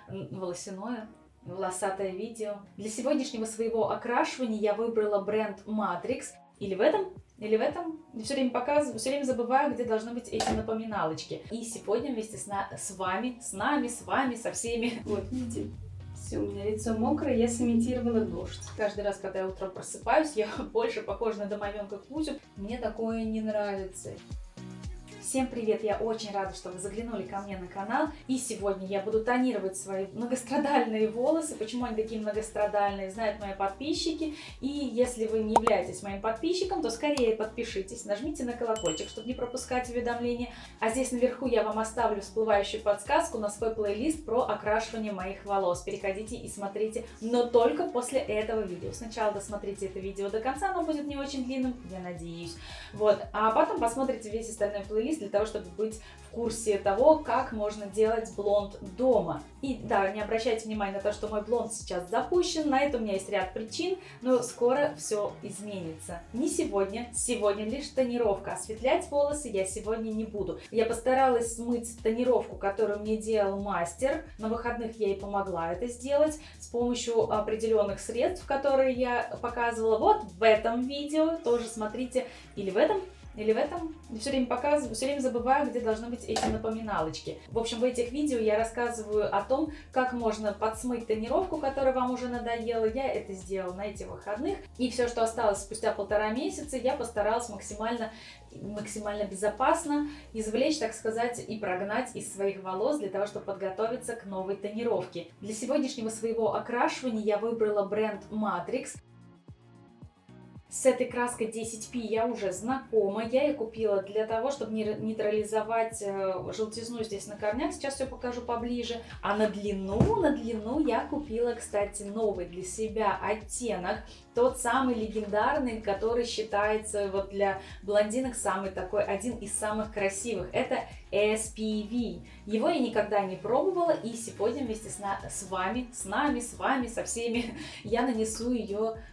волосяное, волосатое видео. Для сегодняшнего своего окрашивания я выбрала бренд Matrix. Или в этом. Все время показываю, все время забываю, где должны быть эти напоминалочки. И сегодня вместе с вами, со всеми. Вот, видите, все, у меня лицо мокрое, я сымитировала дождь. Каждый раз, когда я утром просыпаюсь, я больше похожа на домовенка Кузю. Мне такое не нравится. Всем привет! Я очень рада, что вы заглянули ко мне на канал. И сегодня я буду тонировать свои многострадальные волосы. Почему они такие многострадальные, знают мои подписчики. И если вы не являетесь моим подписчиком, то скорее подпишитесь, нажмите на колокольчик, чтобы не пропускать уведомления. А здесь наверху я вам оставлю всплывающую подсказку на свой плейлист про окрашивание моих волос. Переходите и смотрите, но только после этого видео. Сначала досмотрите это видео до конца, оно будет не очень длинным, я надеюсь. Вот, а потом посмотрите весь остальной плейлист, для того, чтобы быть в курсе того, как можно делать блонд дома. И да, не обращайте внимания на то, что мой блонд сейчас запущен, на это у меня есть ряд причин, но скоро все изменится. Не сегодня, сегодня лишь тонировка, осветлять волосы я сегодня не буду. Я постаралась смыть тонировку, которую мне делал мастер, на выходных я ей помогла это сделать с помощью определенных средств, которые я показывала вот в этом видео, тоже смотрите, или в этом. Все время показываю, все время забываю, где должны быть эти напоминалочки. В общем, в этих видео я рассказываю о том, как можно подсмыть тонировку, которая вам уже надоела. Я это сделала на этих выходных. И все, что осталось спустя 1,5 месяца, я постаралась максимально безопасно извлечь, так сказать, и прогнать из своих волос для того, чтобы подготовиться к новой тонировке. Для сегодняшнего своего окрашивания я выбрала бренд Matrix. С этой краской 10P я уже знакома, я ее купила для того, чтобы нейтрализовать желтизну здесь на корнях, сейчас все покажу поближе. А на длину я купила, кстати, новый для себя оттенок, тот самый легендарный, который считается вот для блондинок самый такой, один из самых красивых, это SPV. Его я никогда не пробовала, и сегодня вместе с вами, со всеми, я нанесу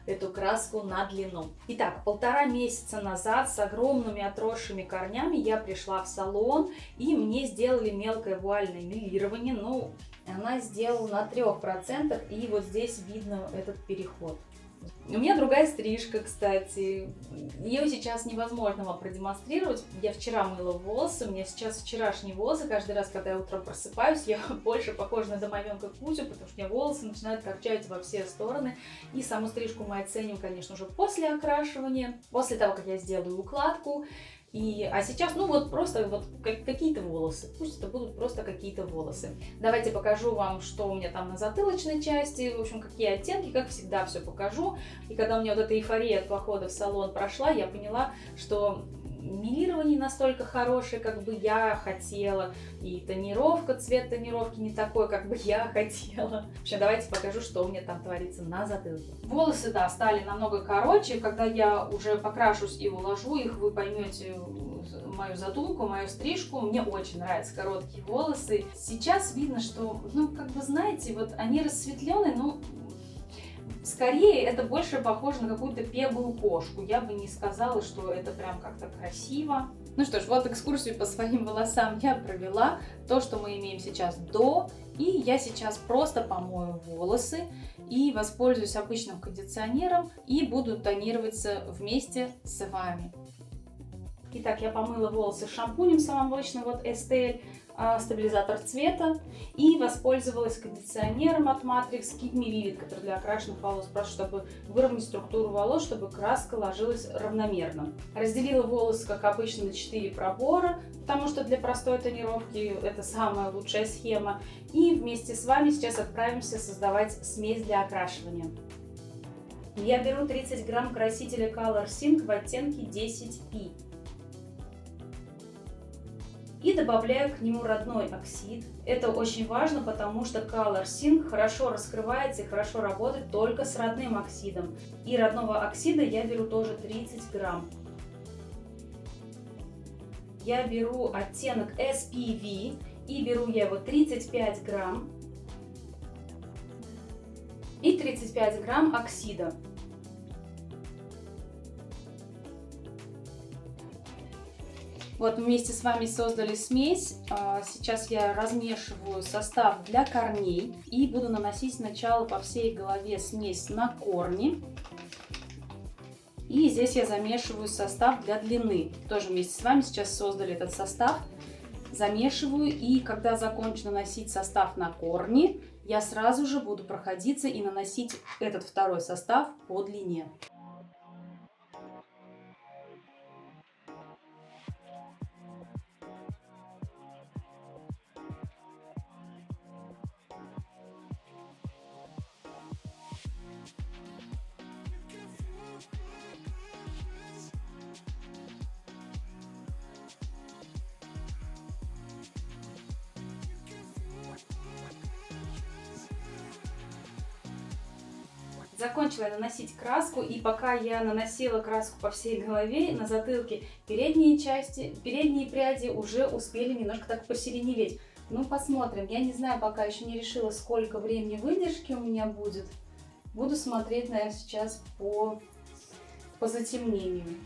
эту краску на длину. Итак, 1,5 месяца назад с огромными отросшими корнями я пришла в салон, и мне сделали мелкое вуальное мелирование, ну, она сделала на 3%, и вот здесь видно этот переход. У меня другая стрижка, кстати, ее сейчас невозможно вам продемонстрировать. Я вчера мыла волосы, у меня сейчас вчерашние волосы, каждый раз, когда я утром просыпаюсь, я больше похожа на домовенка Кузю, потому что у меня волосы начинают торчать во все стороны. И саму стрижку мы оценим, конечно же, после окрашивания, после того, как я сделаю укладку. А сейчас, ну вот просто вот какие-то волосы, пусть это будут просто какие-то волосы. Давайте покажу вам, что у меня там на затылочной части, в общем, какие оттенки, как всегда все покажу. И когда у меня вот эта эйфория от похода в салон прошла, я поняла, что мелирование настолько хорошее, как бы я хотела, и тонировка, цвет тонировки не такой, как бы я хотела. В общем, давайте покажу, что у меня там творится на затылке. Волосы, да, стали намного короче. Когда я уже покрашусь и уложу их, вы поймете мою задумку, мою стрижку. Мне очень нравятся короткие волосы. Сейчас видно, что, ну, как бы, знаете, вот они рассветленные, но скорее это больше похоже на какую-то пегую кошку. Я бы не сказала, что это прям как-то красиво. Ну что ж, вот экскурсию по своим волосам я провела. То, что мы имеем сейчас до. И я сейчас просто помою волосы и воспользуюсь обычным кондиционером и буду тонироваться вместе с вами. Итак, я помыла волосы шампунем самым обычным, вот Estelle, стабилизатор цвета, и воспользовалась кондиционером от Matrix Keep Me Vivid, который для окрашенных волос, просто чтобы выровнять структуру волос, чтобы краска ложилась равномерно. Разделила волосы, как обычно, на 4 пробора, потому что для простой тонировки это самая лучшая схема. И вместе с вами сейчас отправимся создавать смесь для окрашивания. Я беру 30 грамм красителя Color Sync в оттенке 10P. И добавляю к нему родной оксид. Это очень важно, потому что Color Sync хорошо раскрывается и хорошо работает только с родным оксидом. И родного оксида я беру тоже 30 грамм. Я беру оттенок SPV и беру я его 35 грамм. И 35 грамм оксида. Вот мы вместе с вами создали смесь. Сейчас я размешиваю состав для корней и буду наносить сначала по всей голове смесь на корни. И здесь я замешиваю состав для длины. Тоже вместе с вами сейчас создали этот состав. Замешиваю, и когда закончу наносить состав на корни, я сразу же буду проходиться и наносить этот второй состав по длине. Закончила я наносить краску, и пока я наносила краску по всей голове, на затылке передние пряди уже успели немножко так посиреневеть. Ну, посмотрим. Я не знаю, пока еще не решила, сколько времени выдержки у меня будет. Буду смотреть, наверное, сейчас по затемнению.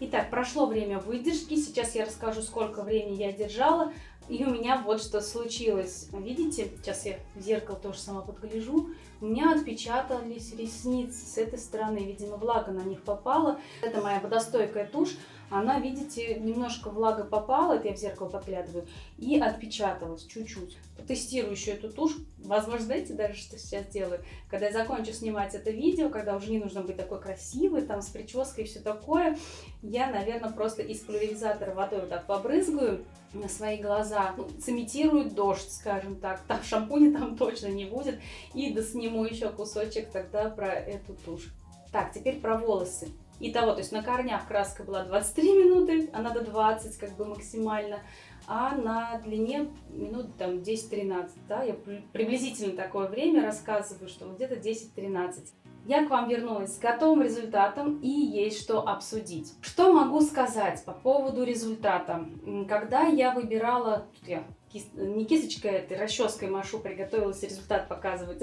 Итак, прошло время выдержки. Сейчас я расскажу, сколько времени я держала. И у меня вот что случилось. Видите? Сейчас я в зеркало тоже сама подгляжу. У меня отпечатались ресницы с этой стороны. Видимо, влага на них попала. Это моя водостойкая тушь. Она, видите, немножко влага попала. Это я в зеркало подглядываю. И отпечаталась чуть-чуть. Тестирую еще эту тушь. Возможно, знаете, даже что сейчас делаю? Когда я закончу снимать это видео, когда уже не нужно быть такой красивой, там с прической и все такое, я, наверное, просто из пульверизатора водой вот так побрызгаю на свои глаза. Ну, сымитирую дождь, скажем так. Там шампуня там точно не будет. И досниму еще кусочек тогда про эту тушь. Так, теперь про волосы. Итого, то есть на корнях краска была 23 минуты, а надо 20 как бы максимально, а на длине минут там 10-13, да, я приблизительно такое время рассказываю, что где-то 10-13. Я к вам вернулась с готовым результатом и есть что обсудить. Что могу сказать по поводу результата? Когда я выбирала, тут я не кисточкой, этой расческой машу, приготовилась результат показывать.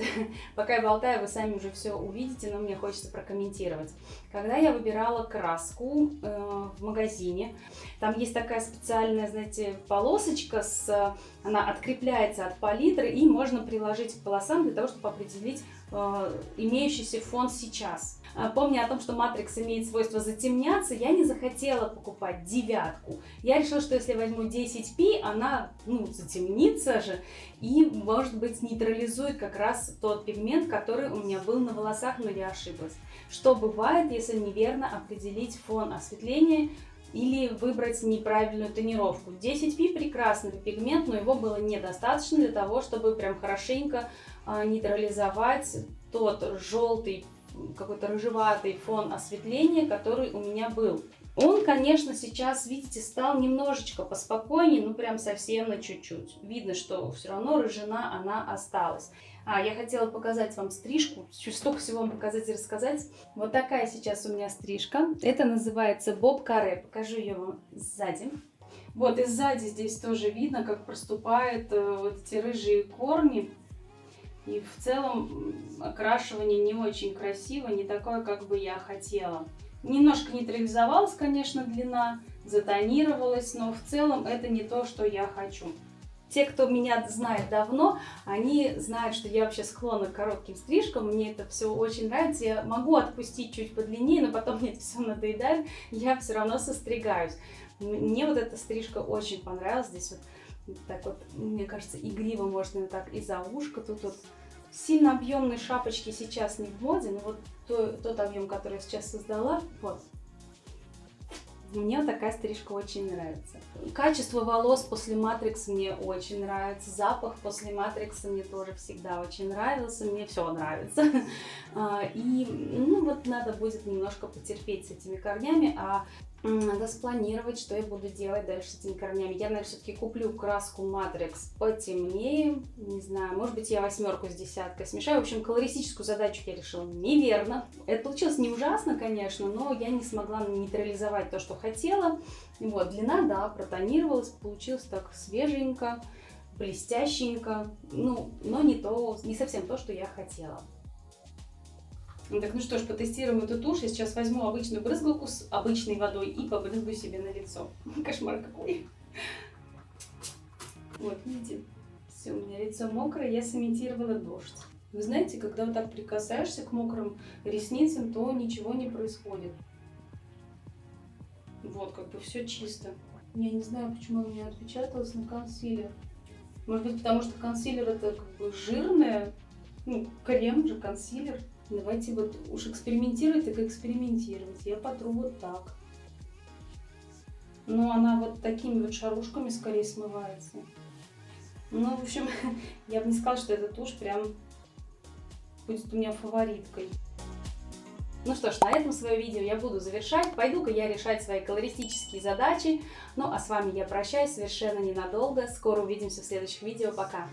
Пока я болтаю, вы сами уже все увидите, но мне хочется прокомментировать. Когда я выбирала краску в магазине, там есть такая специальная, знаете, полосочка, она открепляется от палитры, и можно приложить к полосам для того, чтобы определить имеющийся фон сейчас. Помня о том, что матрикс имеет свойство затемняться, я не захотела покупать 9. Я решила, что если возьму 10p, она, затемнится же и, может быть, нейтрализует как раз тот пигмент, который у меня был на волосах, но я ошиблась. Что бывает, если неверно определить фон осветления или выбрать неправильную тонировку. 10p прекрасный пигмент, но его было недостаточно для того, чтобы прям хорошенько нейтрализовать тот желтый, какой-то рыжеватый фон осветления, который у меня был. Он, конечно, сейчас, видите, стал немножечко поспокойнее, прям совсем на чуть-чуть. Видно, что все равно рыжина, она осталась. Я хотела показать вам стрижку, столько всего вам показать и рассказать. Вот такая сейчас у меня стрижка. Это называется боб-каре. Покажу ее вам сзади. Вот и сзади здесь тоже видно, как проступают вот эти рыжие корни. И в целом окрашивание не очень красиво, не такое, как бы я хотела. Немножко нейтрализовалась, конечно, длина, затонировалась, но в целом это не то, что я хочу. Те, кто меня знает давно, они знают, что я вообще склонна к коротким стрижкам, мне это все очень нравится. Я могу отпустить чуть подлиннее, но потом мне это все надоедает, я все равно состригаюсь. Мне вот эта стрижка очень понравилась. Здесь вот так вот, мне кажется, игриво можно так и за ушко. Тут вот сильно объемные шапочки сейчас не в моде, но вот тот объем, который я сейчас создала, вот. Мне вот такая стрижка очень нравится. Качество волос после матрикса мне очень нравится. Запах после матрикса мне тоже всегда очень нравился. Мне все нравится. И вот надо будет немножко потерпеть с этими корнями, надо спланировать, что я буду делать дальше с этими корнями. Я, наверное, все-таки куплю краску матрикс потемнее. Не знаю, может быть, я 8 с 10 смешаю. В общем, колористическую задачу я решила неверно. Это получилось не ужасно, конечно, но я не смогла нейтрализовать то, что хотела. Вот, длина, да, протонировалась, получилось так свеженько, блестященько. Но не совсем то, что я хотела. Так, ну что ж, потестируем эту тушь. Я сейчас возьму обычную брызгалку с обычной водой и побрызгаю себе на лицо. Кошмар какой. Вот, видите, все, у меня лицо мокрое, я сымитировала дождь. Вы знаете, когда вот так прикасаешься к мокрым ресницам, то ничего не происходит. Вот, как бы все чисто. Я не знаю, почему у меня отпечаталось на консилер. Может быть, потому что консилер это как бы жирное, ну, крем же, консилер. Давайте вот уж экспериментировать, так экспериментировать. Я потру вот так. Но она вот такими вот шарушками скорее смывается. Ну, в общем, я бы не сказала, что эта тушь прям будет у меня фавориткой. Ну что ж, на этом свое видео я буду завершать. Пойду-ка я решать свои колористические задачи. Ну а с вами я прощаюсь совершенно ненадолго. Скоро увидимся в следующих видео. Пока!